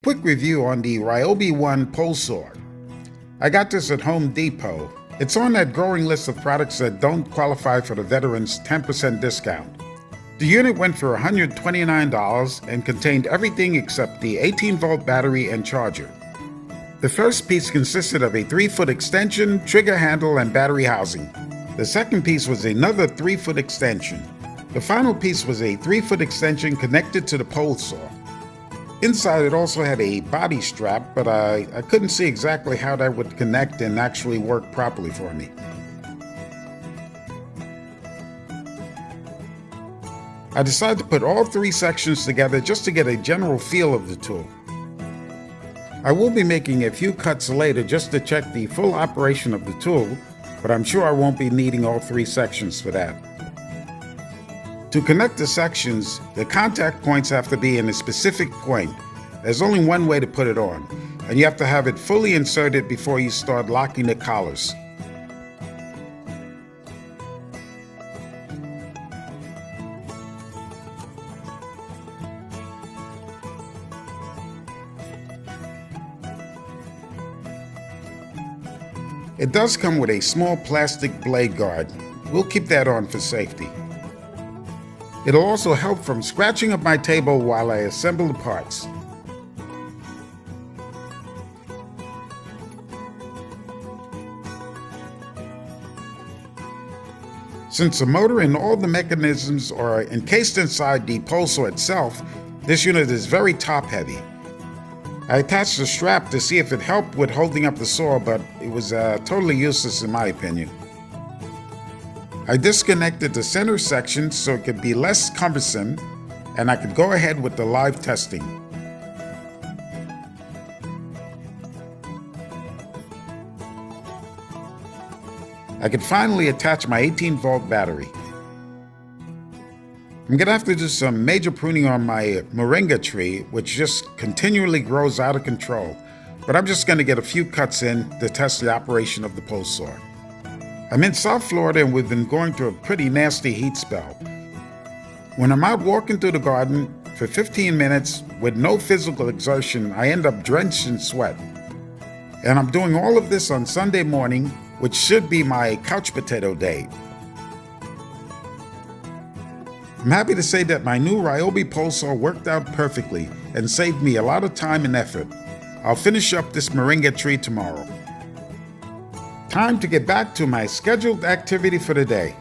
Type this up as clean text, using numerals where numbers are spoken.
Quick review on the Ryobi 1 pole saw. I got this at Home Depot. It's on that growing list of products that don't qualify for the veterans 10% discount. The unit went for $129 and contained everything except the 18-volt battery and charger. The first piece consisted of a 3-foot extension, trigger handle, and battery housing. The second piece was another 3-foot extension. The final piece was a 3-foot extension connected to the pole saw. Inside it also had a body strap, but I couldn't see exactly how that would connect and actually work properly for me. I decided to put all 3 sections together just to get a general feel of the tool. I will be making a few cuts later just to check the full operation of the tool, but I'm sure I won't be needing all 3 sections for that. To connect the sections, the contact points have to be in a specific point. There's only one way to put it on, and you have to have it fully inserted before you start locking the collars. It does come with a small plastic blade guard. We'll keep that on for safety. It'll also help from scratching up my table while I assemble the parts. Since the motor and all the mechanisms are encased inside the pole saw itself, this unit is very top-heavy. I attached a strap to see if it helped with holding up the saw, but it was totally useless in my opinion. I disconnected the center section so it could be less cumbersome, and I could go ahead with the live testing. I could finally attach my 18-volt battery. I'm gonna have to do some major pruning on my moringa tree, which just continually grows out of control, but I'm just gonna get a few cuts in to test the operation of the pole saw. I'm in South Florida and we've been going through a pretty nasty heat spell. When I'm out walking through the garden for 15 minutes with no physical exertion, I end up drenched in sweat. And I'm doing all of this on Sunday morning, which should be my couch potato day. I'm happy to say that my new Ryobi pole saw worked out perfectly and saved me a lot of time and effort. I'll finish up this moringa tree tomorrow. Time to get back to my scheduled activity for the day.